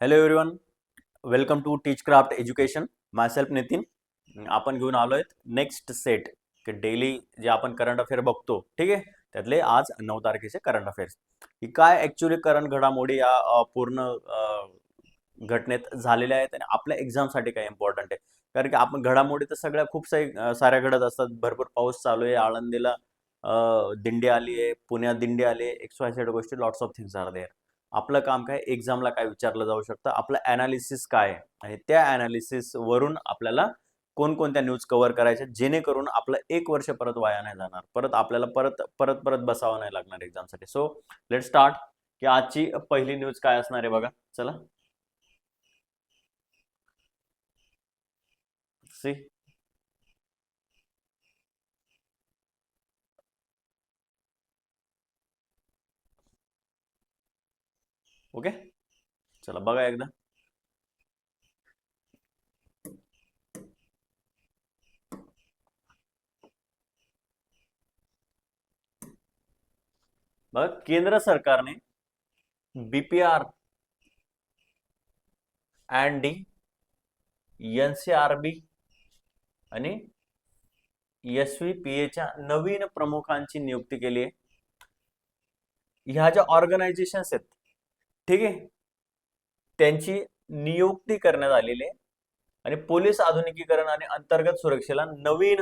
Hello everyone, welcome to Teach Craft Education. Myself Nitin. आपण घेऊन आलोय नेक्स्ट सेट की डेली जे आपण करंट अफेअर बघतो, ठीक आहे, त्यातले आज 9 तारखेचे करंट अफेअर्स. ही काय ऍक्च्युली करंट घडामोडी या पूर्ण घटनेत झालेल्या आहेत आणि आपल्या एक्झामसाठी काय इम्पॉर्टंट आहे. कारण की आपण घडामोडी तर सगळ्या खूप साऱ्या घडत असतात. भरपूर पाऊस चालू आहे, आळंदीला दिंडी आली आहे, पुण्यात दिंडी आली आहे, XYZ गोष्टी, lots of things are there. आपलं काम काय, एक्झामला काय विचारलं जाऊ शकतं, आपलं ॲनालिसिस काय आहे आणि त्या ॲनालिसिस वरून आपल्याला कोणकोणत्या न्यूज कव्हर करायच्या जेणेकरून आपलं 1 वर्ष परत वाया नाही जाणार, परत आपल्याला परत परत परत बसावं नाही लागणार एक्झामसाठी. सो लेट स्टार्ट की आजची पहिली न्यूज काय असणार आहे बघा. चला सी. ओके, चला बघा एकदा. बघा, केंद्र सरकारने BPR अँड डी, NCRB आणि SVPAच्या नवीन प्रमुखांची नियुक्ती केली आहे. ह्या ज्या ऑर्गनायझेशन्स आहेत, ठीक आहे, त्यांची नियुक्ती करण्यात आलेली आहे आणि पोलीस आधुनिकीकरण आणि अंतर्गत सुरक्षेला नवीन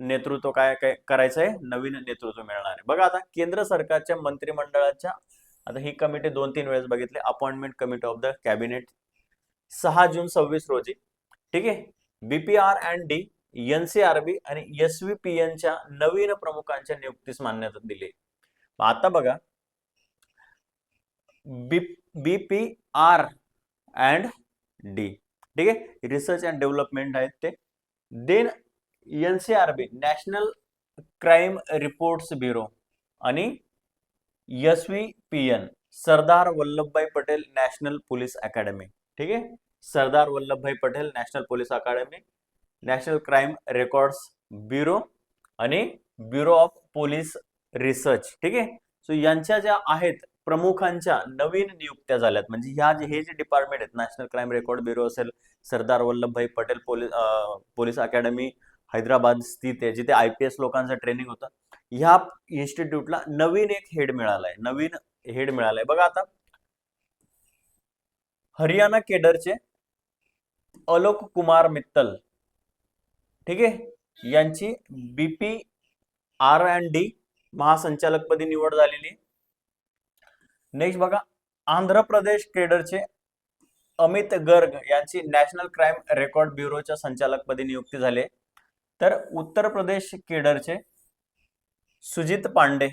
नेतृत्व काय काय करायचं आहे, नवीन नेतृत्व मिळणार आहे. बघा आता केंद्र सरकारच्या मंत्रिमंडळाच्या, आता ही कमिटी 2-3 वेळेस बघितली, appointment committee of the cabinet 6 जून 26 रोजी, ठीक आहे, BPR अँड डी, NCRB आणि SVPNच्या नवीन प्रमुखांच्या नियुक्तीस मान्यता दिली. आता बघा, BPR अँड डी, ठीक आहे, रिसर्च अँड डेव्हलपमेंट आहेत ते. Then NCRB national crime reports bureau आणि SVPN Sardar Vallabhbhai Patel national police academy, ठीक आहे, Sardar Vallabhbhai Patel national police academy, national crime records bureau आणि ब्युरो ऑफ पोलीस रिसर्च, ठीक आहे. सो यांच्या ज्या आहेत प्रमुखांच्या नवीन नियुक्त्या झाल्यात. म्हणजे हे जे डिपार्टमेंट आहेत, नॅशनल क्राईम रेकॉर्ड ब्युरो असेल, सरदार वल्लभभाई पटेल पोलीस अकॅडमी हैदराबाद स्थित आहे, जिथे IPS लोकांचं ट्रेनिंग होतं. ह्या इन्स्टिट्यूटला नवीन एक हेड मिळालाय, नवीन हेड मिळालाय. बघा आता, हरियाणा केडरचे अलोक कुमार मित्तल, ठीक आहे, यांची BPR&D महासंचालकपदी निवड झालेली. नेक्स्ट बघा, आंध्र प्रदेश केडरचे अमित गर्ग यांची नॅशनल क्राईम रेकॉर्ड ब्युरोच्या संचालकपदी नियुक्ती झाली. तर उत्तर प्रदेश केडरचे सुजित पांडे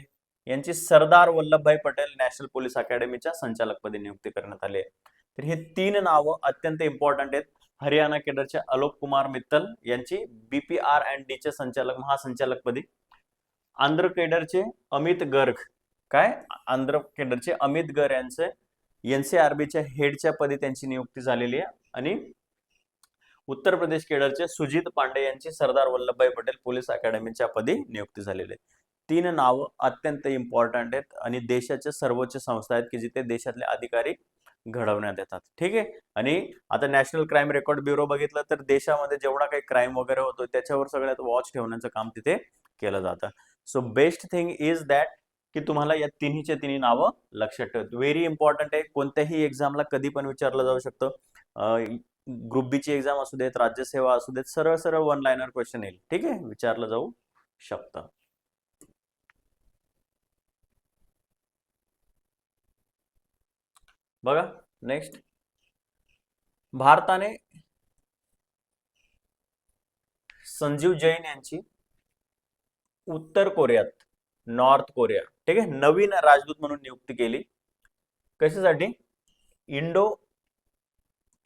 यांची सरदार वल्लभभाई पटेल नॅशनल पोलीस अकॅडमीच्या संचालकपदी नियुक्ती करण्यात आली आहे. तर हे 3 नावं अत्यंत इम्पॉर्टंट आहेत. हरियाणा केडरचे अलोक कुमार मित्तल यांची BPR&D चे महासंचालकपदी, आंध्र केडरचे अमित गर्ग, काय, आंध्र केडरचे अमित गर्ग यांचे NCRBच्या हेडच्या पदी त्यांची नियुक्ती झालेली आहे. आणि उत्तर प्रदेश केडरचे सुजित पांडे यांची सरदार वल्लभभाई पटेल पोलीस अकॅडमीच्या पदी नियुक्ती झालेली आहे. 3 नावं अत्यंत इम्पॉर्टंट आहेत आणि देशाच्या सर्वोच्च संस्था आहेत की जिथे देशातले अधिकारी घडवण्यात येतात, ठीक आहे. आणि आता नॅशनल क्राईम रेकॉर्ड ब्युरो बघितलं तर देशामध्ये जेवढा काही क्राईम वगैरे होतो त्याच्यावर सगळ्यात वॉच ठेवण्याचं काम तिथे केलं जातं. So best thing is that की तुम्हाला या तिन्हीचे तिन्ही नावं लक्षात ठेवत. व्हेरी इम्पॉर्टंट आहे. कोणत्याही एक्झामला कधी पण विचारलं जाऊ शकतं. ग्रुप बी ची एक्झाम असू देत, राज्यसेवा असू देत, सरळ सरळ 1 लाइनर क्वेश्चन येईल, ठीक आहे, विचारलं जाऊ शकतं. बघा नेक्स्ट, भारताने संजीव जैन यांची उत्तर कोरियात, नॉर्थ कोरिया, ठीक आहे, नवीन राजदूत म्हणून नियुक्ती केली. कशासाठी? इंडो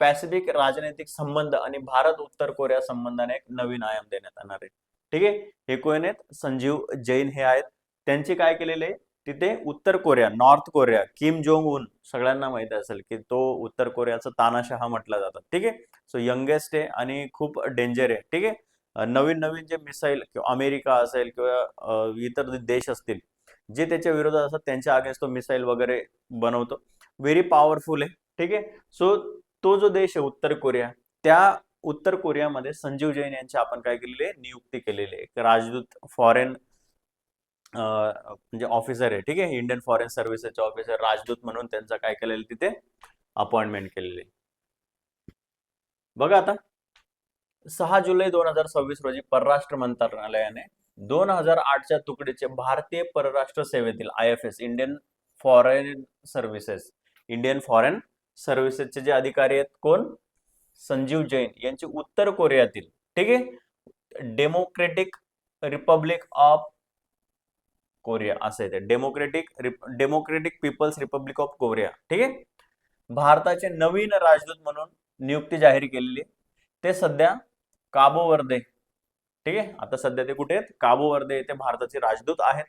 पॅसिफिक राजनैतिक संबंध आणि भारत उत्तर कोरिया संबंधाने एक नवीन आयाम देण्यात येणार आहे, ठीक आहे. हे कोण आहेत? संजीव जैन हे आहेत. त्यांचे काय केलेले, तिथे उत्तर Korea, north Korea, Kim Jong उन सगळ्यांना माहिती असेल की तो उत्तर कोरियाचा तानाशहा म्हटला जातात, ठीक आहे. सो यंगेस्ट आहे आणि खूप डेंजर आहे, ठीक आहे. नवीन नवीन जे मिसाईल किंवा अमेरिका असेल किंवा इतर देश असतील जे त्याच्या विरोधात असतात त्यांच्या अगेन्स्ट तो मिसाईल वगैरे बनवतो. व्हेरी पॉवरफुल आहे. ठीक आहे. सो तो जो देश आहे उत्तर कोरिया, त्या उत्तर कोरियामध्ये संजीव जैन यांची आपण काय केलेली आहे, नियुक्ती केलेली आहे. राजदूत फॉरेन म्हणजे ऑफिसर आहे. ठीक आहे. इंडियन फॉरेन सर्व्हिसेसचे ऑफिसर, राजदूत म्हणून त्यांचा काय केलेलं तिथे अपॉइंटमेंट केलेली आहे. बघा आता 6 जुलै 2026 रोजी परराष्ट्र मंत्रालयाने 2008च्या तुकडीचे भारतीय परराष्ट्र सेवेतील IFS इंडियन फॉरेन सर्व्हिसेसचे जे अधिकारी आहेत कोण, संजीव जैन यांची उत्तर कोरियातील, ठीक आहे, डेमोक्रेटिक रिपब्लिक ऑफ कोरिया असे ते Democratic People's Republic of Korea, ठीक आहे, भारताचे नवीन राजदूत म्हणून नियुक्ती जाहीर केलेली. ते सध्या काबो वर्दे, ठीक आहे, आता सध्या ते कुठे आहेत, काबो वर्दे येथे भारताचे राजदूत आहेत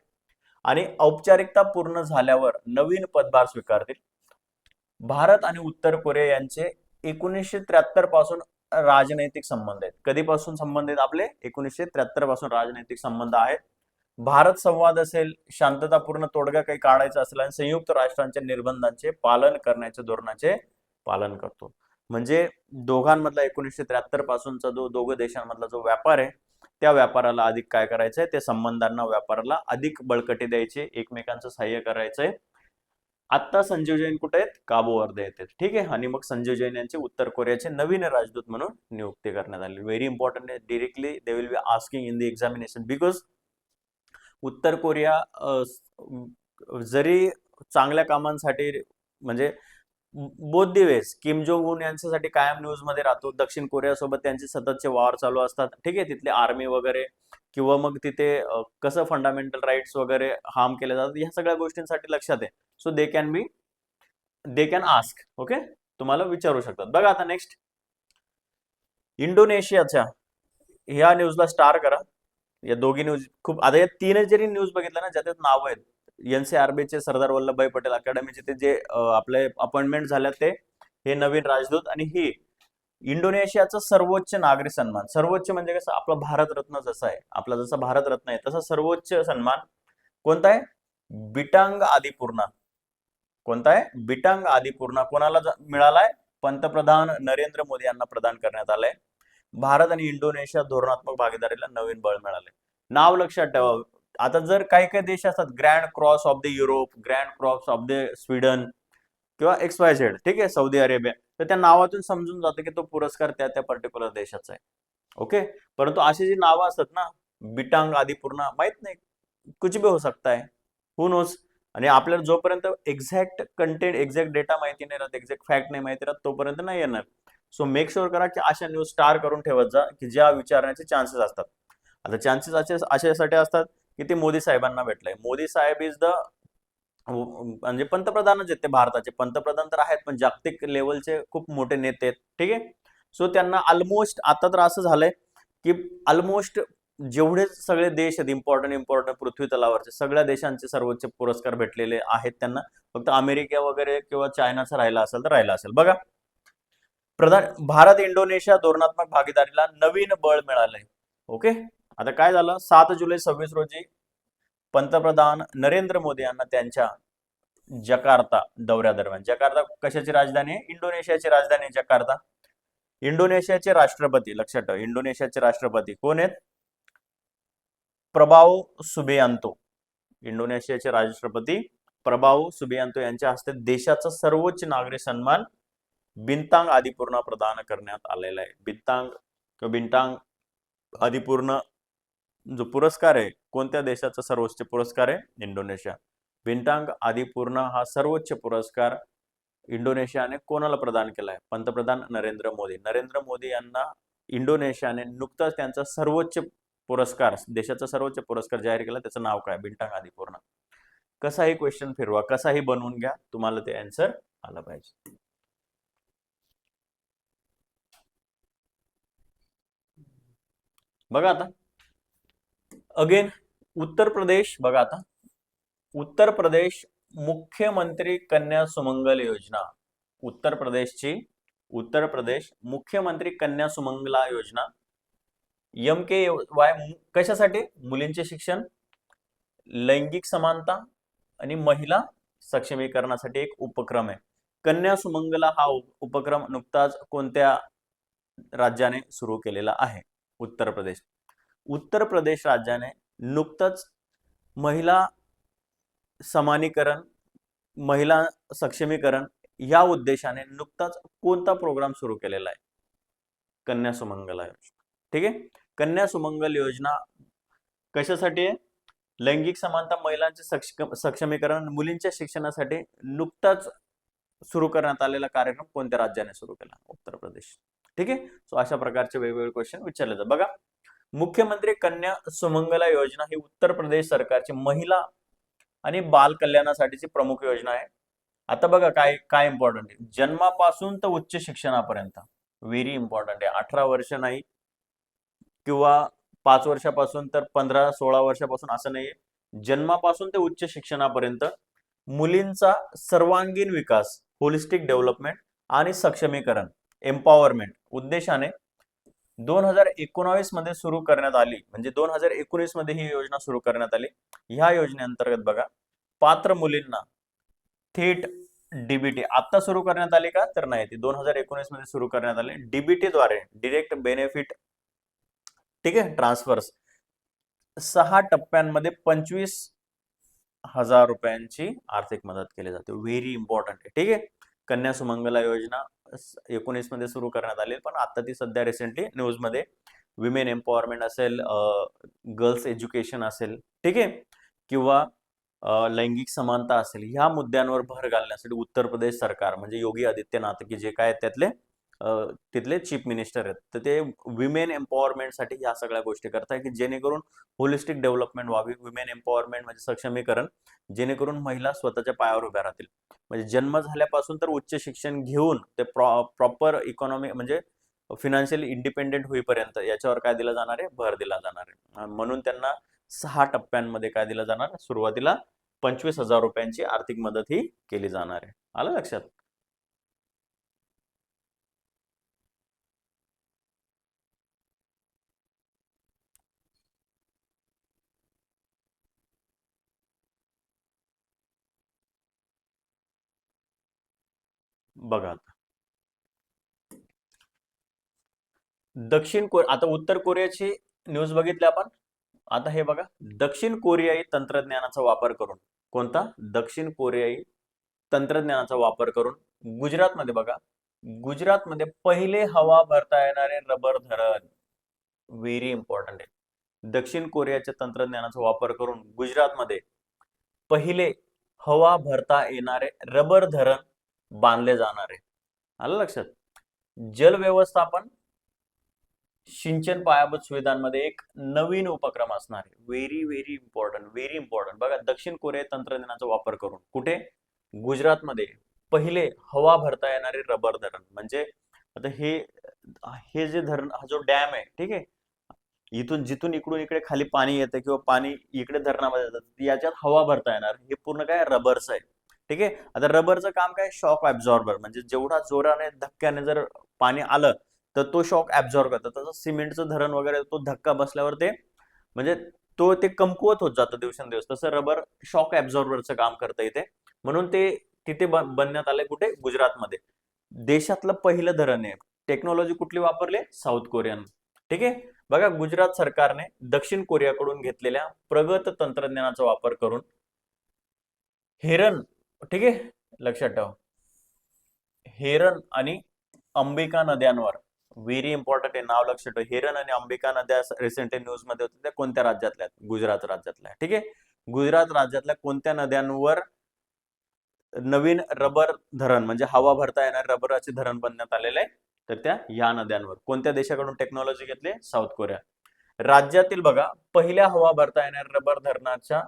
आणि औपचारिकता पूर्ण झाल्यावर नवीन पदभार स्वीकारतील. भारत आणि उत्तर कोरिया यांचे 1973 पासून राजनैतिक संबंध आहेत. कधीपासून संबंध आहेत आपले? 1973 पासून राजनैतिक संबंध आहेत. भारत संवाद असेल, शांततापूर्ण तोडगा काही काढायचा असेल आणि संयुक्त राष्ट्रांच्या निर्बंधांचे पालन करण्याच्या धोरणाचे पालन करतो. म्हणजे दोघांमधला 1973 पासूनचा जो दोघं देशांमधला जो व्यापार आहे त्या व्यापाराला अधिक काय करायचंय, ते संबंधांना व्यापाराला अधिक बळकटी द्यायचे, एकमेकांचं सहाय्य करायचंय. आता संजीव जैन कुठे आहेत? काबो वर्दे येतात. ठीक आहे. आणि मग संजीव जैन यांचे उत्तर कोरियाचे नवीन राजदूत म्हणून नियुक्ती करण्यात आली. व्हेरी इम्पॉर्टंट आहे. Directly they will be asking in the examination because उत्तर कोरिया जरी चांगल्या कामांसाठी म्हणजे both the ways Kim Jong Un यांच्यासाठी कायम न्यूज मध्ये राहतो. दक्षिण कोरियासोबत त्यांचे सततचे वॉर चालू असतात. ठीक आहे. तिथले आर्मी वगैरे किंवा मग तिथे कसं फंडामेंटल राईट्स वगैरे हार्म केले जातात, ह्या सगळ्या गोष्टींसाठी लक्षात आहे. So they can ask. Okay, तुम्हाला विचारू शकतात. बघा आता नेक्स्ट इंडोनेशियाच्या ह्या न्यूजला स्टार करा. या दोघी न्यूज खूप, आता या तीन जरी न्यूज बघितल्या ना ज्याच्यात नाव आहेत, NCRBचे सरदार वल्लभभाई पटेल अकॅडमीचे ते जे आपले अपॉइंटमेंट झाले ते हे नवीन राजदूत, आणि ही इंडोनेशियाचा सर्वोच्च नागरी सन्मान. सर्वोच्च म्हणजे कसं, आपला भारतरत्न जसा आहे, आपला जसा भारतरत्न आहे तसा सर्वोच्च सन्मान कोणता आहे? बिटांग आदिपूर्णा. कोणता आहे? बिटांग आदिपूर्णा. कोणाला मिळालाय? पंतप्रधान नरेंद्र मोदी यांना प्रदान करण्यात आलंय. भारत आणि इंडोनेशिया धोरणात्मक भागीदारीला नवीन बळ मिळाले. नाव लक्षात ठेवा. आता जर काही काही देश असतात, grand cross of the Europe, grand cross of the Sweden किंवा XYZ, ठीक आहे, सौदी अरेबिया, तर त्या नावातून समजून जातं की तो पुरस्कार त्या त्या पर्टिक्युलर देशाचा आहे. ओके. परंतु अशी जी नावं असतात ना, बिटांग आदिपूर्णा, माहित नाही, कुछ भी हो सकता है, हु नोज. आणि आपल्याला जोपर्यंत एक्झॅक्ट कंटेंट, एक्झॅक्ट डेटा माहिती नाही राहत, एक्झॅक्ट फॅक्ट नाही माहिती राहत, तोपर्यंत नाही येणार. सो मेक शुअर करा की अशा न्यूज स्टार करून ठेवत जा की ज्या विचारण्याचे चान्सेस असतात. आता चान्सेस अशासाठी असतात की ते मोदी साहेबांना भेटलंय. मोदी साहेब इज द म्हणजे पंतप्रधानच आहेत ते, भारताचे पंतप्रधान तर आहेत पण जागतिक लेवलचे खूप मोठे नेते आहेत. ठीक आहे. सो त्यांना ऑलमोस्ट आता तर असं झालंय की ऑलमोस्ट जेवढे सगळे देश आहेत इम्पॉर्टंट पृथ्वी तलावरचे सगळ्या देशांचे सर्वोच्च पुरस्कार भेटलेले आहेत त्यांना. फक्त अमेरिका वगैरे किंवा चायनाचा राहिला असेल तर राहिला असेल. बघा, भारत इंडोनेशिया धोरणात्मक भागीदारीला नवीन बळ मिळालंय. ओके. आता काय झालं, 7 जुलै 26 रोजी पंतप्रधान नरेंद्र मोदी यांना त्यांच्या जकार्ता दौऱ्यादरम्यान, जकार्ता कशाची राजधानी आहे? इंडोनेशियाची राजधानी आहे जकार्ता. इंडोनेशियाचे राष्ट्रपती, लक्षात ठेवा, इंडोनेशियाचे राष्ट्रपती कोण आहेत? प्रबावो सुबियांतो. इंडोनेशियाचे राष्ट्रपती प्रबावो सुबियांतो यांच्या हस्ते देशाचा सर्वोच्च नागरी सन्मान बिंतांग आदिपूर्णा प्रदान करण्यात आलेला आहे. बिंतांग आदिपूर्ण जो पुरस्कार आहे, कोणत्या देशाचा सर्वोच्च पुरस्कार आहे? इंडोनेशिया. बिंतांग आदिपूर्ण हा सर्वोच्च पुरस्कार इंडोनेशियाने कोणाला प्रदान केलाय? पंतप्रधान नरेंद्र मोदी. नरेंद्र मोदी यांना इंडोनेशियाने नुकताच त्यांचा सर्वोच्च पुरस्कार, देशाचा सर्वोच्च पुरस्कार जाहीर केला. त्याचं नाव काय? बिंतांग आदिपूर्ण. कसाही क्वेश्चन फिरवा, कसाही बनवून घ्या, तुम्हाला ते आन्सर आलं पाहिजे. बघा आता अगेन उत्तर प्रदेश. बघा आता उत्तर प्रदेश मुख्यमंत्री कन्या सुमंगल योजना. उत्तर प्रदेश मुख्यमंत्री कन्या सुमंगला योजना MKY कशासाठी? मुलींचे शिक्षण, लैंगिक समानता, आणि महिला सक्षमीकरणासाठी एक उपक्रम आहे. कन्या सुमंगला हा उपक्रम नुकताच कोणत्या राज्याने सुरू केलेला आहे? उत्तर प्रदेश. उत्तर प्रदेश राज्याने नुकतंच महिला समानीकरण, महिला सक्षमीकरण या उद्देशाने नुकताच कोणता प्रोग्राम सुरू केलेला आहे? कन्या सुमंगला योजना. ठीक आहे. कन्या सुमंगल योजना कशासाठी आहे? लैंगिक समानता, महिलांचे सक्षमीकरण, मुलींच्या शिक्षणासाठी नुकताच सुरू करण्यात आलेला कार्यक्रम कोणत्या राज्याने सुरू केला? उत्तर प्रदेश. ठीक आहे. सो अशा प्रकारचे वेगवेगळे क्वेश्चन विचारले जातात. बघा, मुख्यमंत्री कन्या सुमंगला योजना ही उत्तर प्रदेश सरकारची महिला आणि बाल कल्याणासाठीची प्रमुख योजना आहे. आता बघा काय काय इम्पॉर्टंट आहे, जन्मापासून तर उच्च शिक्षणापर्यंत. व्हेरी इम्पॉर्टंट आहे. 18 वर्ष नाही किंवा 5 वर्षापासून तर 15-16 वर्षापासून असं नाहीये. जन्मापासून ते उच्च शिक्षणापर्यंत मुलींचा सर्वांगीण विकास, होलिस्टिक डेव्हलपमेंट आणि सक्षमीकरण, एम्पॉवरमेंट उद्देशाने 2019 मध्ये सुरू करण्यात आली. म्हणजे 2019 मध्ये ही योजना सुरू करण्यात आली. ह्या योजनेअंतर्गत बघा, पात्र मुलींना थेट डीबीटी आता सुरू करण्यात आली का? तर नाही, ती 2019 मध्ये सुरू करण्यात आली. डीबीटी द्वारे डिरेक्ट बेनिफिट, ठीक आहे, ट्रान्सफर्स 6 टप्प्यांमध्ये 25,000 रुपयांची आर्थिक मदत केली जाते. व्हेरी इम्पॉर्टंट आहे. ठीक आहे. कन्या सुमंगला योजना 19 मध्ये सुरू करण्यात आली, पण आता ती सध्या रिसेंटली न्यूज मध्ये विमेन एम्पॉवरमेंट असेल, गर्ल्स एज्युकेशन असेल, ठीक आहे, किंवा लैंगिक समानता असेल, ह्या मुद्द्यांवर भर घालण्यासाठी उत्तर प्रदेश सरकार म्हणजे योगी आदित्यनाथ की जे काय त्यातले तिथले चीफ मिनिस्टर आहेत, तर ते विमेन एम्पॉवरमेंटसाठी ह्या सगळ्या गोष्टी करताय की जेणेकरून होलिस्टिक डेव्हलपमेंट व्हावी. विमेन एम्पॉवरमेंट म्हणजे सक्षमीकरण, जेणेकरून महिला स्वतःच्या पायावर उभ्या राहतील. म्हणजे जन्म झाल्यापासून तर उच्च शिक्षण घेऊन ते प्रॉपर इकॉनॉमी म्हणजे फिनान्शियली इंडिपेंडेंट होईपर्यंत याच्यावर काय दिला जाणार आहे? भर दिला जाणार आहे. म्हणून त्यांना 6 टप्प्यांमध्ये काय दिलं जाणार? सुरुवातीला 25,000 रुपयांची आर्थिक मदत ही केली जाणार आहे. आलं लक्षात? बघा, आता उत्तर कोरियाची न्यूज बघितली आपण. आता हे बघा, दक्षिण कोरियाई तंत्रज्ञानाचा वापर करून, कोणता? दक्षिण कोरियाई तंत्रज्ञानाचा वापर करून गुजरातमध्ये बघा, गुजरातमध्ये पहिले हवा भरता येणारे रबर धरण. व्हेरी इम्पॉर्टंट आहे. दक्षिण कोरियाच्या तंत्रज्ञानाचा वापर करून गुजरातमध्ये पहिले हवा भरता येणारे रबर धरण बांधले जाणार आहे. आलं लक्षात? जल व्यवस्थापन, सिंचन पायाभूत सुविधांमध्ये एक नवीन उपक्रम असणार आहे. Very very important, very important. बघा, दक्षिण कोरिया तंत्रज्ञानाचा वापर करून कुठे? गुजरातमध्ये पहिले हवा भरता येणारे रबर धरण. म्हणजे आता हे हे जे धरण, हा जो डॅम आहे, ठीक आहे, इथून जिथून इकडून इकडे खाली पाणी येतं किंवा पाणी इकडे धरणामध्ये जातं, याच्यात हवा भरता येणार. हे पूर्ण काय? रबरचं आहे. ठीक आहे. आता रबरचं काम काय? शॉक ऍब्झॉर्बर. म्हणजे जेवढा जोराने धक्क्याने जर पाणी आलं तर तो शॉक ऍब्झॉर्ब करतो. तसं सिमेंटचं धरण वगैरे तो धक्का बसल्यावर ते म्हणजे ते कमकुवत होत जातं दिवसेंदिवस. तसं रबर शॉक ऍब्झॉर्बरचं काम करतं इथे. म्हणून ते तिथे बनण्यात आलंय. कुठे? गुजरातमध्ये. देशातलं पहिलं धरण आहे. टेक्नॉलॉजी कुठली वापरली? South Korean. ठीक आहे. बघा, गुजरात सरकारने दक्षिण कोरियाकडून घेतलेल्या प्रगत तंत्रज्ञानाचा वापर करून हेरन, ठीक आहे, लक्षात ठेवा, हेरन आणि अंबिका नद्यांवर, व्हेरी इम्पॉर्टंट आहे, नाव लक्षात ठेवा. हेरन आणि अंबिका नद्या रिसेंटली न्यूज मध्ये होत्या, त्या कोणत्या राज्यातल्या? गुजरात राज्यातल्या. ठीक आहे. गुजरात राज्यातल्या कोणत्या नद्यांवर नवीन रबर धरण म्हणजे हवा भरता येणार रबराचे धरण बनण्यात आलेले आहे? तर त्या या नद्यांवर. कोणत्या देशाकडून टेक्नॉलॉजी घेतली? South Korea. राज्यातील बघा, पहिल्या हवा भरता येणाऱ्या रबर धरणाच्या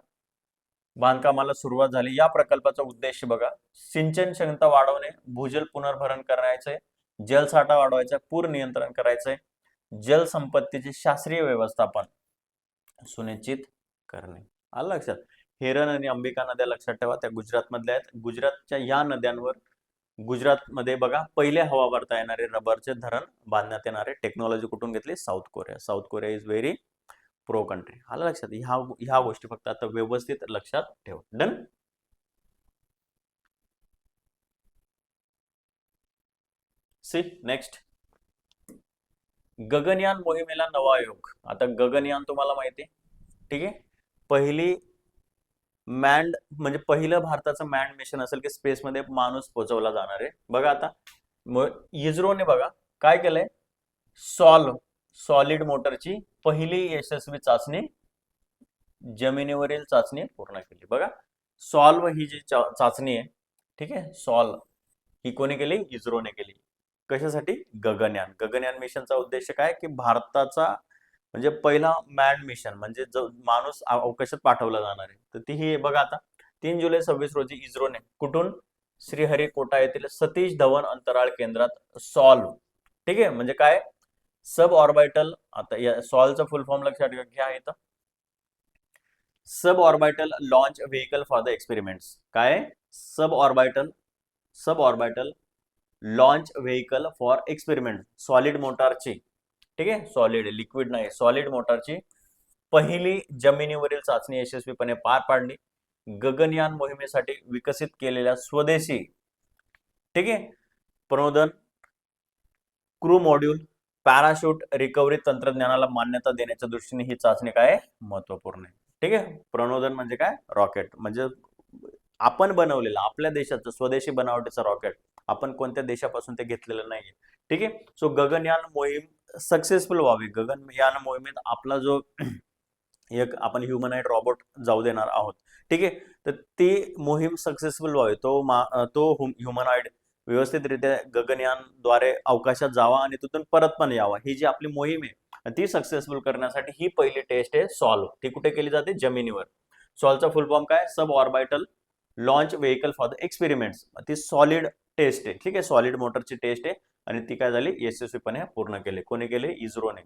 बांधकामाला सुरुवात झाली. या प्रकल्पाचा उद्देश बघा, सिंचन क्षमता वाढवणे, भूजल पुनर्भरण करायचंय, जलसाठा वाढवायचा, पूर नियंत्रण करायचंय, जलसंपत्तीचे शास्त्रीय व्यवस्थापन सुनिश्चित करणे. आलं लक्षात? हेरन आणि अंबिका नद्या लक्षात ठेवा, त्या गुजरात मधल्या आहेत. गुजरातच्या या नद्यांवर गुजरातमध्ये बघा, पहिले हवा भरता येणारे रबरचे धरण बांधण्यात येणारे. टेक्नॉलॉजी कुठून घेतली? South Korea. South Korea is very pro country. आलं लक्षात? ह्या गोष्टी फक्त आता व्यवस्थित लक्षात ठेवा. डन. सी नेक्स्ट, गगनयान मोहिमेला नवा आयोग. आता गगनयान तुम्हाला माहिती आहे, ठीक आहे. पहिली मॅन्ड म्हणजे पहिलं भारताचं मॅन्ड मिशन असेल की स्पेसमध्ये माणूस पोहोचवला जाणार आहे. बघा आता इस्रोने बघा काय केलंय, सॉलिड मोटरची पहिली यशस्वी चाचणी, जमिनीवरील चाचणी पूर्ण केली. बघा सॉल्व ही जी चाचणी आहे, ठीक आहे, सॉल्व ही कोणी केली, इस्रोने केली. कशासाठी, गगनयान. गगनयान मिशनचा उद्देश काय की भारताचा म्हणजे पहिला मॅन मिशन म्हणजे जो माणूस अवकाशात पाठवला जाणार आहे, तर ती ही बघा आता 3 जुलै 26 रोजी इस्रोने कुठून, श्रीहरिकोटा येथील सतीश धवन अंतराळ केंद्रात सॉल्व, ठीक आहे, म्हणजे काय, सब ऑर्बिटल. आता या सॉल्वचा फुल फॉर्म लक्षात घ्या इथं, sub orbital launch vehicle for the experiments. काय, sub orbital launch vehicle for experiment, solid मोटारची, ठीक आहे, सॉलिड लिक्विड नाही, सॉलिड मोटारची पहिली जमिनीवरील चाचणी यशस्वीपणे पार पाडली. गगनयान मोहिमेसाठी विकसित केलेल्या स्वदेशी, ठीक आहे, प्रणोदन, क्रू मॉड्यूल, पॅराशूट रिकव्हरी तंत्रज्ञानाला मान्यता देण्याच्या दृष्टीने ही चाचणी काय महत्वपूर्ण आहे. ठीक आहे, प्रणोदन म्हणजे काय, रॉकेट, म्हणजे आपण बनवलेलं आपल्या देशाचं स्वदेशी बनावटीचं रॉकेट, आपण कोणत्या देशापासून ते घेतलेलं नाहीये. ठीक आहे, सो गगनयान मोहीम सक्सेसफुल व्हावी. गगनयान मोहिमेत आपला जो एक आपण ह्युमनाइड रॉबोट जाऊ देणार आहोत, ठीक आहे, तर ती मोहीम सक्सेसफुल व्हावी, तो ह्युमनाइड व्यवस्थितरित्या गगनयानद्वारे अवकाशात जावा आणि तिथून परत पण यावा. ही जी आपली मोहीम आहे ती सक्सेसफुल करण्यासाठी ही पहिली टेस्ट आहे सॉल्व. ती कुठे केली जाते, जमिनीवर. सॉल्वचा फुल फॉर्म काय, sub orbital launch vehicle for the experiments. ती सॉलिड टेस्ट आहे, ठीक आहे, सॉलिड मोटरची टेस्ट आहे आणि ती काय झाली, यशस्वीपणे पूर्ण केली. कोणी केली, इस्रोने.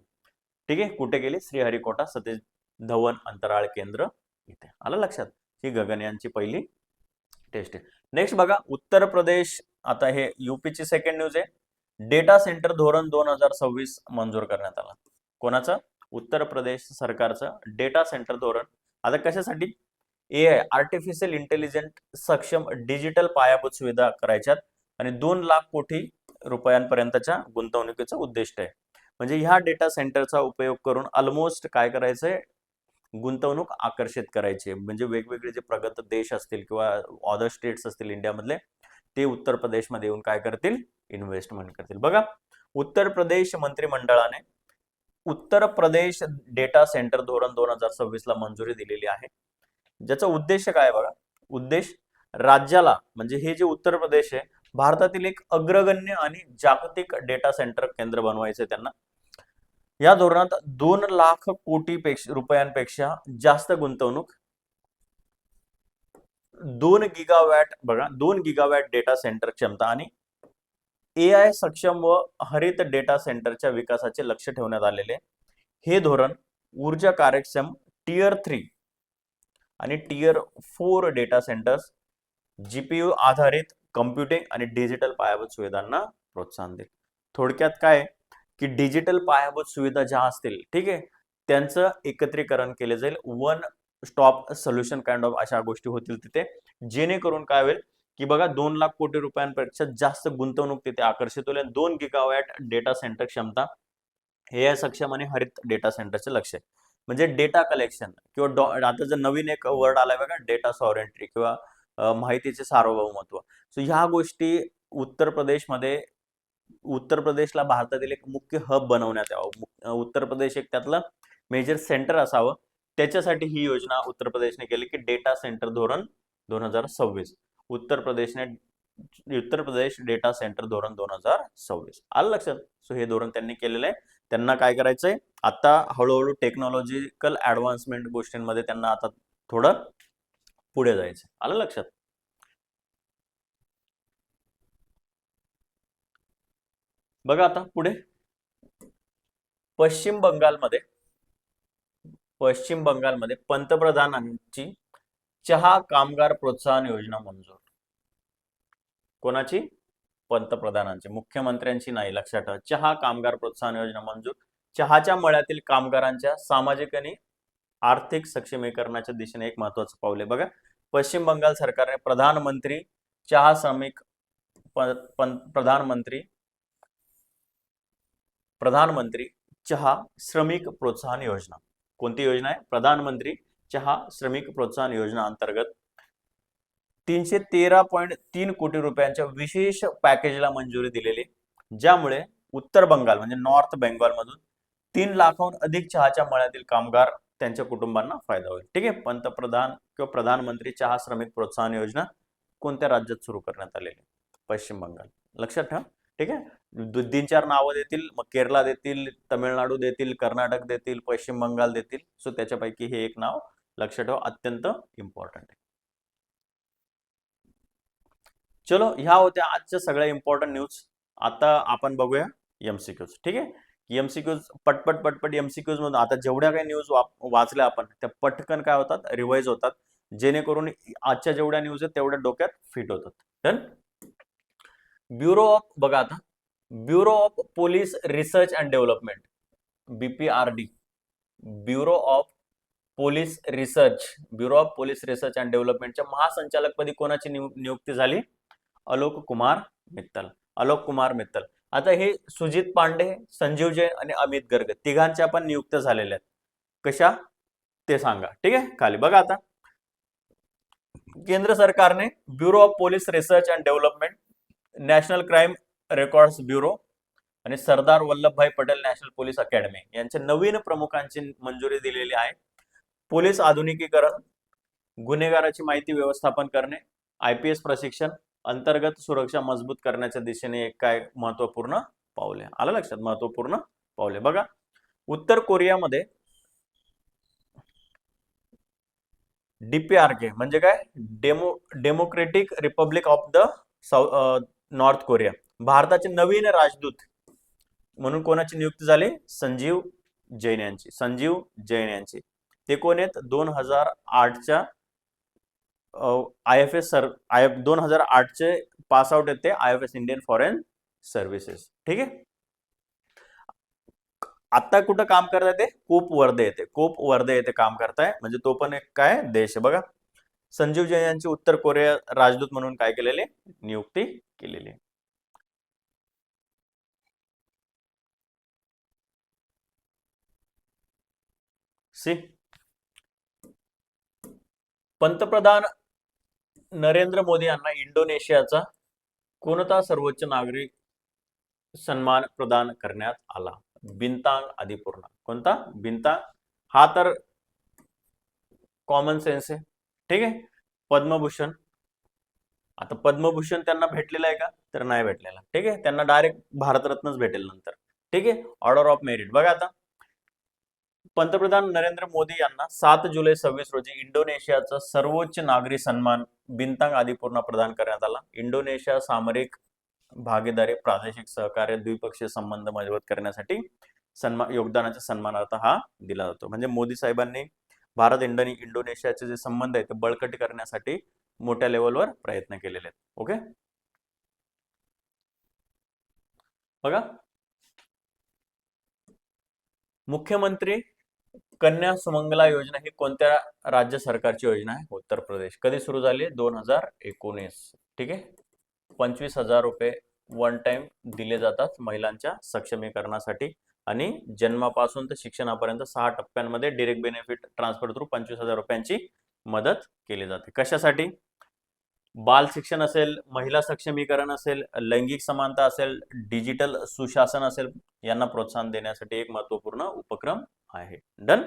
ठीक आहे, कुठे केली, श्रीहरिकोटा सतीश धवन अंतराळ केंद्र इथे. आलं लक्षात, ही गगनयानची पहिली टेस्ट आहे. नेक्स्ट बघा, उत्तर प्रदेश. आता हे यूपीची सेकंड न्यूज आहे. डेटा सेंटर धोरण 2026 मंजूर करण्यात आला. कोणाचं, उत्तर प्रदेश सरकारचं डेटा सेंटर धोरण. आता कशासाठी, एआय आर्टिफिशियल इंटेलिजंट सक्षम डिजिटल पायाभूत सुविधा करायच्यात आणि 2 लाख कोटी रुपयांपर्यंतच्या गुंतवणुकीचं उद्दिष्ट आहे. म्हणजे ह्या डेटा सेंटरचा उपयोग करून ऑलमोस्ट काय करायचंय, गुंतवणूक आकर्षित करायची. म्हणजे वेगवेगळे जे प्रगत देश असतील किंवा अदर स्टेट्स असतील इंडियामधले, ते उत्तर प्रदेशमध्ये येऊन काय करतील, इन्व्हेस्टमेंट करतील. बघा, उत्तर प्रदेश मंत्रिमंडळाने उत्तर प्रदेश डेटा सेंटर धोरण 2026 ला मंजुरी दिलेली आहे. ज्याचा उद्देश काय बघा, उद्देश राज्याला म्हणजे हे जे उत्तर प्रदेश आहे भारतातील एक अग्रगण्य आणि जागतिक डेटा सेंटर केंद्र बनवायचे त्यांना. या धोरणात 2 लाख कोटी रुपयांपेक्षा जास्त गुंतवणूक, 2 गिगावॅट बघा, 2 गिगावॅट डेटा सेंटर क्षमता आणि एआय सक्षम व हरित डेटा सेंटरच्या विकासाचे लक्ष ठेवण्यात आलेले. हे धोरण ऊर्जा कार्यक्षम टियर 3 आणि टियर 4 डेटा सेंटर्स, जीपीयू आधारित कम्प्युटिंग आणि डिजिटल पायाभूत सुविधांना प्रोत्साहन देईल. थोडक्यात काय की डिजिटल पायाभूत सुविधा ज्या असतील, ठीक आहे, त्यांचं एकत्रीकरण केले जाईल. One stop solution kind of अशा गोष्टी होतील तिथे, जेणेकरून काय होईल की बघा 2 लाख कोटी रुपयांपेक्षा जास्त गुंतवणूक तिथे आकर्षित होईल. 2 गिगावॅट डेटा सेंटर क्षमता, एआय सक्षम आणि हरित डेटा सेंटरचे लक्ष आहे. म्हणजे डेटा कलेक्शन किंवा आता जर नवीन एक वर्ड आलाय बघा, डेटा सॉव्हरेंटी किंवा माहितीचे सार्वभौमत्व. सो ह्या गोष्टी उत्तर प्रदेशला भारतातील एक मुख्य हब बनवण्यात यावं. उत्तर प्रदेश एक त्यातलं मेजर सेंटर असावं, त्याच्यासाठी ही योजना उत्तर प्रदेशने केली की डेटा सेंटर धोरण 2026. उत्तर प्रदेश डेटा सेंटर धोरण 2026. आलं लक्षात. सो हे धोरण त्यांनी केलेलं आहे. त्यांना काय करायचंय, आता हळूहळू टेक्नॉलॉजिकल ऍडव्हान्समेंट गोष्टींमध्ये त्यांना आता थोडं पुढे जायचं. आलं लक्षात. बघा आता पुढे, पश्चिम बंगालमध्ये पंतप्रधानांची चहा कामगार प्रोत्साहन योजना मंजूर. कोणाची, पंतप्रधानांची, मुख्यमंत्र्यांची नाही, लक्षात ठेवा. चहा कामगार प्रोत्साहन योजना मंजूर. चहाच्या मळ्यातील कामगारांच्या सामाजिक आणि आर्थिक सक्षमीकरणाच्या दिशेने एक महत्वाचं पाऊल आहे. बघा, पश्चिम बंगाल सरकारने प्रधानमंत्री प्रधानमंत्री चहा श्रमिक प्रोत्साहन योजना. कोणती योजना आहे? प्रधानमंत्री चहा श्रमिक प्रोत्साहन योजना अंतर्गत 313.3 कोटी रुपयांच्या विशेष पॅकेजला मंजुरी दिलेली, ज्यामुळे उत्तर बंगाल म्हणजे नॉर्थ बेंगॉल मधून 3 लाखाहून अधिक चहाच्या मळ्यातील कामगार त्यांच्या कुटुंबांना फायदा होईल. ठीक आहे. पंतप्रधान किंवा प्रधानमंत्री चहा श्रमिक प्रोत्साहन योजना कोणत्या राज्यात सुरू करण्यात आलेली? पश्चिम बंगाल. लक्षात ठेवा. ठीक आहे. 3-4 नावं देतील, मग केरला देतील, तमिळनाडू देतील, कर्नाटक देतील, पश्चिम बंगाल देतील. सो त्याच्यापैकी हे एक नाव लक्षात ठेवा, अत्यंत इम्पॉर्टंट आहे. चलो, ह्या होत्या आजच्या सगळ्या इम्पॉर्टंट न्यूज. आता आपण बघूया एमसीक्यूज. ठीक आहे. एमसीक्यूज पटपट पटपट एमसीक्यूज मधून आता जेवढ्या काही न्यूज वाचल्या आपण त्या पटकन काय होतात, रिवाइज होतात, जेणेकरून आजच्या जेवढ्या न्यूज आहेत तेवढ्या डोक्यात फिट होतात. डन. ब्युरो ऑफ बघा आता, bureau of police research and development, BPRD, bureau of police research, bureau of police research and डेव्हलपमेंटच्या महासंचालकपदी कोणाची नियुक्ती झाली? आलोक कुमार मित्तल. आलोक कुमार मित्तल. आता हे सुजित पांडे, संजीव जैन आणि अमित गर्ग तिघांच्या पण नियुक्त झालेल्या आहेत. कशा ते सांगा. ठीक आहे. खाली बघा आता, केंद्र सरकारने bureau of police research and development, national crime records bureau आणि Sardar Vallabhbhai Patel national police academy यांच्या नवीन प्रमुखांची मंजुरी दिलेली आहे. पोलीस आधुनिकीकरण, गुन्हेगाराची माहिती व्यवस्थापन करणे, IPS प्रशिक्षण, अंतर्गत सुरक्षा मजबूत करण्याच्या दिशेने एक काय महत्वपूर्ण पावले. आलं लक्षात? महत्वपूर्ण पावले. बघा, उत्तर कोरियामध्ये DPRK म्हणजे काय? Democratic Republic of the north Korea. भारताचे नवीन राजदूत म्हणून कोणाची नियुक्ती झाली? संजीव जैन यांची. संजीव जैन यांची. ते कोण आहेत? 2008च्या IFS 2008चे पास आउट आहेत ते, IFS इंडियन फॉरेन सर्व्हिसेस. ठीक आहे. आता कुठं काम करताय ते? कोप वर्धे येते. कोप वर्धे येथे काम करताय, म्हणजे तो पण एक काय देश आहे. बघा, संजीव जैन यांची उत्तर कोरिया राजदूत म्हणून काय केलेले? नियुक्ती केलेली. सी, पंतप्रधान नरेंद्र मोदी यांना इंडोनेशियाचा कोणता सर्वोच्च नागरी सन्मान प्रदान करण्यात आला? बिंतांग आदिपूर्ण. कोणता? बिंतांग. हा तर कॉमन सेन्स आहे. ठीक आहे. पद्मभूषण. आता पद्मभूषण त्यांना भेटलेला आहे का? तर नाही भेटलेला. ठीक आहे. त्यांना डायरेक्ट भारतरत्नच भेटेल नंतर. ठीक आहे. Order of merit. बघा आता, पंतप्रधान नरेंद्र मोदी यांना 7 जुलै 26 रोजी इंडोनेशियाचा सर्वोच्च नागरी सन्मान बिंतांग आदिपूर्ण प्रदान करण्यात आला. इंडोनेशिया सामरिक भागीदारी, प्रादेशिक सहकार्य, द्विपक्षीय संबंध मजबूत करण्यासाठी योगदानाच्या सन्मानार्थ हा दिला जातो. म्हणजे मोदी साहेबांनी भारत इंडोनेशियाचे जे संबंध आहेत ते बळकट करण्यासाठी मोठ्या लेवलवर प्रयत्न केलेले आहेत. ओके. बघा, मुख्यमंत्री कन्या सुमंगला योजना ही कोणत्या राज्य सरकारची योजना आहे? उत्तर प्रदेश. कधी सुरू झाली? 2019. ठीक आहे. 25,000 रुपये वन टाइम दिले जातात महिलांच्या सक्षमीकरणासाठी आणि जन्मापासून तर शिक्षणापर्यंत 6 टप्प्यांमध्ये डायरेक्ट बेनिफिट ट्रान्सफर थ्रू 25,000 रुपयांची मदत केली जाते. कशासाठी? बाल शिक्षण असेल, महिला सक्षमीकरण असेल, लैंगिक समानता असेल, डिजिटल सुशासन असेल, यांना प्रोत्साहन देण्यासाठी एक महत्वपूर्ण उपक्रम आहे. डन.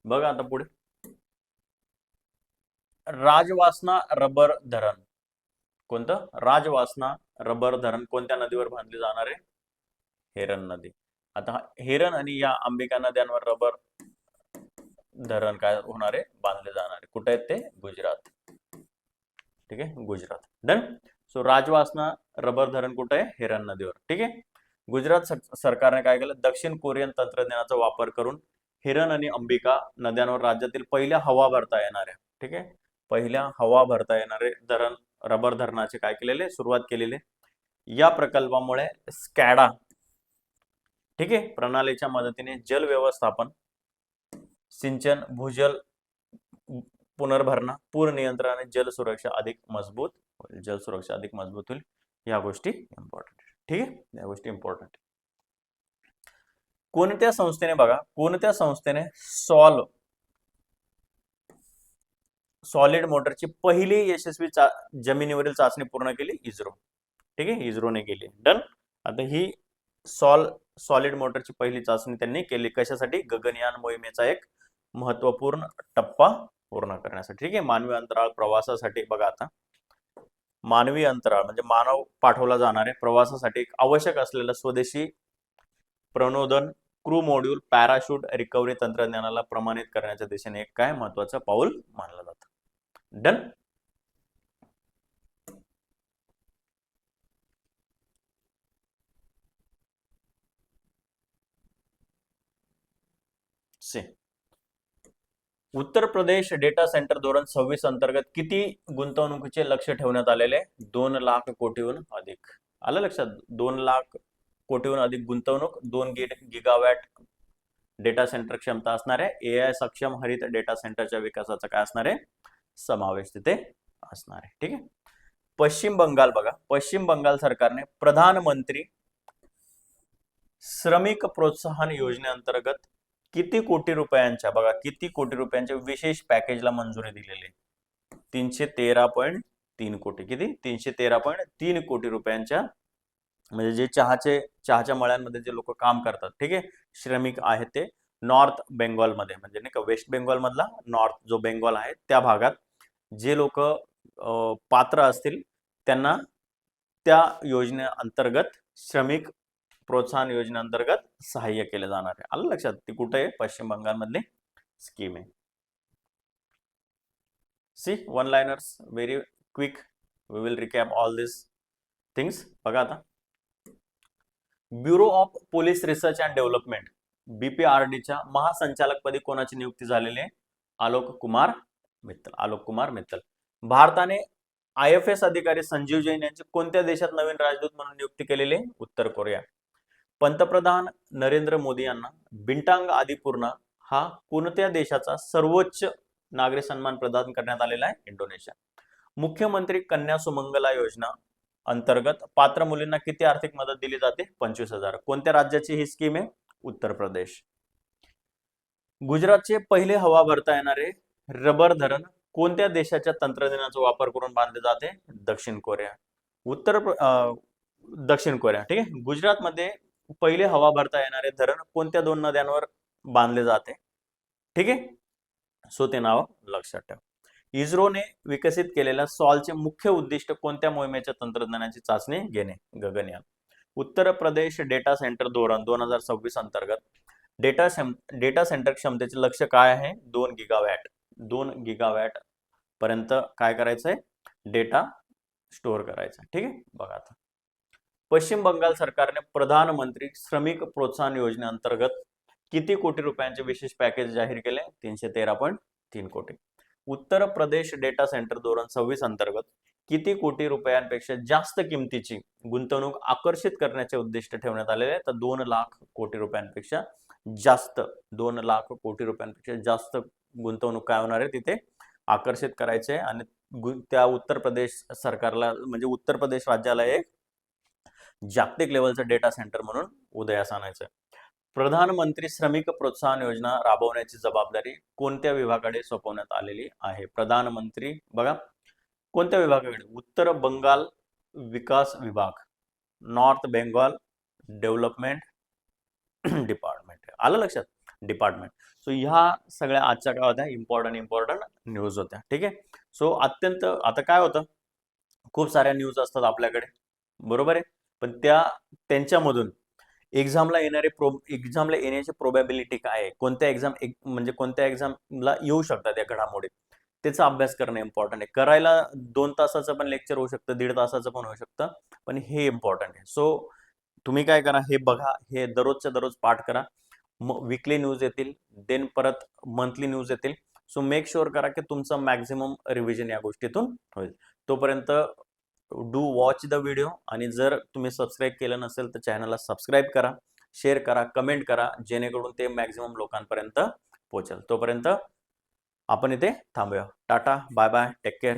बघा आता पुढे, राजवासना रबर धरण. कोणतं? राजवासना रबर धरण कोणत्या नदीवर बांधले जाणार आहे? हेरन नदी. आता हेरन आणि या अंबिका नद्यांवर रबर धरण काय होणार आहे? बांधले जाणार आहे. कुठे आहेत ते? गुजरात. ठीक आहे. गुजरात. डन. सो राजवासना रबर धरण कुठे आहे? हेरन नदीवर. ठीक आहे. गुजरात सरकारने काय केलं? दक्षिण कोरियन तंत्रज्ञानाचा वापर करून हिरन आणि अंबिका नद्यांवर राज्यातील पहिल्या हवा भरता येणाऱ्या, ठीक आहे, पहिल्या हवा भरता येणारे धरण रबर धरणाचे काय केलेले? सुरुवात केलेली. या प्रकल्पामुळे स्कॅडा, ठीक आहे, प्रणालीच्या मदतीने जल व्यवस्थापन, सिंचन, भूजल पुनर्भरणा, पूर नियंत्रण आणि जल सुरक्षा अधिक मजबूत होईल, जलसुरक्षा अधिक मजबूत होईल. या गोष्टी इम्पॉर्टंट. ठीक आहे, या गोष्टी इम्पॉर्टंट. कोणत्या संस्थेने बघा, कोणत्या संस्थेने सॉलिड मोटरची पहिली यशस्वी जमिनीवरील चाचणी पूर्ण केली? इस्रो. ठीक आहे, इस्रोने केली. डन. आता ही सॉलिड मोटरची पहिली चाचणी त्यांनी केली. कशासाठी? गगनयान मोहिमेचा एक महत्वपूर्ण टप्पा पूर्ण करण्यासाठी. ठीक आहे, मानवी अंतराळ प्रवासासाठी. बघा आता, मानवी अंतराळ म्हणजे मानव पाठवला जाणारे प्रवासासाठी आवश्यक असलेलं स्वदेशी प्रणोदन, क्रू मॉड्यूल, पॅराशूट, रिकव्हरी तंत्रज्ञानाला प्रमाणित करण्याच्या दिशेने एक काय महत्वाचं पाऊल मानलं जातं. डन. से उत्तर प्रदेश डेटा सेंटर धोरण 26 अंतर्गत किती गुंतवणुकीचे लक्ष ठेवण्यात आलेले? 2 लाख कोटीहून अधिक. आलं लक्षात? 2 लाख कोटीहून अधिक गुंतवणूक, 2 गिगावॅट डेटा सेंटर क्षमता असणारे AI सक्षम हरित डेटा सेंटरच्या विकासाचा काय असणार आहे? समावेश तिथे असणार आहे. ठीक आहे. पश्चिम बंगाल बघा, पश्चिम बंगाल सरकारने प्रधानमंत्री श्रमिक प्रोत्साहन योजनेअंतर्गत किती कोटी रुपयांच्या, बघा किती कोटी रुपयांच्या विशेष पॅकेजला मंजुरी दिलेली? 313.3 कोटी. किती? 313.3 कोटी रुपयांच्या. म्हणजे जे चहाच्या मळ्यांमध्ये जे लोक काम करतात, ठीक आहे, श्रमिक आहेत ते नॉर्थ बेंगॉल मध्ये, म्हणजे नाही का वेस्ट बेंगॉल मधला नॉर्थ जो बेंगॉल आहे त्या भागात जे लोक पात्र असतील त्यांना त्या योजनेअंतर्गत, श्रमिक प्रोत्साहन योजनेअंतर्गत सहाय्य केले जाणार आहे. आलं लक्षात? ती कुठे आहे? पश्चिम बंगाल मधली स्कीम आहे. See one liners, very quick, we will recap all this things. बघा आता, bureau of police research and development BPRDच्या महासंचालकपदी कोणाची नियुक्ती झालेली आहे? आलोक कुमार मित्तल. आलोक कुमार मित्तल. भारताने IFS अधिकारी संजीव जैन यांची कोणत्या देशात नवीन राजदूत म्हणून नियुक्ती केलेली? उत्तर कोरिया. पंतप्रधान नरेंद्र मोदी यांना बिंटांग आदिपूर्णा हा कोणत्या देशाचा सर्वोच्च नागरी सन्मान प्रदान करण्यात आलेला आहे? इंडोनेशिया. मुख्यमंत्री कन्या सुमंगला योजना अंतर्गत पात्र मुलींना किती आर्थिक मदत दिली जाते? 25,000. कोणत्या राज्याची ही स्कीम आहे? उत्तर प्रदेश. गुजरातचे पहिले हवा भरता येणारे रबर धरण कोणत्या देशाच्या तंत्रज्ञानाचा वापर करून बांधले जाते? दक्षिण कोरिया. दक्षिण कोरिया. ठीक आहे. गुजरातमध्ये पहिले हवा भरता येणारे धरण कोणत्या 2 नद्यांवर बांधले जाते? ठीक आहे, सो ते नाव लक्षात ठेवा. इस्रोने विकसित केलेल्या सॉलचे मुख्य उद्दिष्ट कोणत्या मोहिमेच्या तंत्रज्ञानाची चाचणी घेणे? गगनयान. उत्तर प्रदेश डेटा सेंटर धोरण 2026 अंतर्गत डेटा सेंटर क्षमतेचे लक्ष्य काय आहे? 2 गिगावॅट. 2 गिगावॅट पर्यंत काय करायचंय? डेटा स्टोअर करायचा. ठीक आहे. बघा आता, पश्चिम बंगाल सरकारने प्रधानमंत्री श्रमिक प्रोत्साहन योजनेअंतर्गत किती कोटी रुपयांचे विशेष पॅकेज जाहीर केले? 313.3 कोटी. उत्तर प्रदेश डेटा सेंटर धोरण 26 अंतर्गत किती कोटी रुपयांपेक्षा जास्त किमतीची गुंतवणूक आकर्षित करण्याचे उद्दिष्ट ठेवण्यात आलेले आहे? तर 2 लाख कोटी रुपयांपेक्षा जास्त, 2 लाख कोटी रुपयांपेक्षा जास्त गुंतवणूक काय होणार आहे तिथे आकर्षित करायचे. आणि त्या उत्तर प्रदेश सरकारला, म्हणजे उत्तर प्रदेश राज्याला एक जागतिक लेवलचं डेटा सेंटर म्हणून उदयास आणायचं. प्रधानमंत्री श्रमिक प्रोत्साहन योजना राबवण्याची जबाबदारी कोणत्या विभागाकडे सोपवण्यात आलेली आहे? प्रधानमंत्री बघा कोणत्या विभागाकडे? उत्तर बंगाल विकास विभाग, नॉर्थ बेंगॉल डेव्हलपमेंट डिपार्टमेंट. आलं लक्षात? डिपार्टमेंट. सो ह्या सगळ्या आजच्या काय होत्या? इम्पॉर्टंट न्यूज होत्या. ठीक आहे. सो अत्यंत, आता काय होतं, खूप साऱ्या न्यूज असतात आपल्याकडे, बरोबर आहे, पण त्यांच्यामधून एक्झामला येण्याची प्रोबॅबिलिटी काय आहे, कोणत्या एक्झामला येऊ शकतात या घडामोडी, त्याचा अभ्यास करणं इम्पॉर्टंट आहे. करायला 2 तासाचं पण लेक्चर होऊ शकतं, 1.5 तासाचं पण होऊ शकतं, पण हे इम्पॉर्टंट आहे. सो तुम्ही काय करा, हे बघा, हे दररोजच्या दररोज पाठ करा. वीकली न्यूज येतील, देन परत मंथली न्यूज येतील. सो मेक शुअर करा की तुमचं मॅक्झिमम रिव्हिजन या गोष्टीतून होईल. तोपर्यंत डू वॉच द व्हिडिओ, आणि जर तुम्ही सबस्क्राईब केलं नसेल तर चॅनलला सबस्क्राईब करा, शेअर करा, कमेंट करा, जेणेकरून ते मॅक्झिमम लोकांपर्यंत पोहोचेल. तोपर्यंत आपण इथे थांबूया. Tata, bye bye, take care.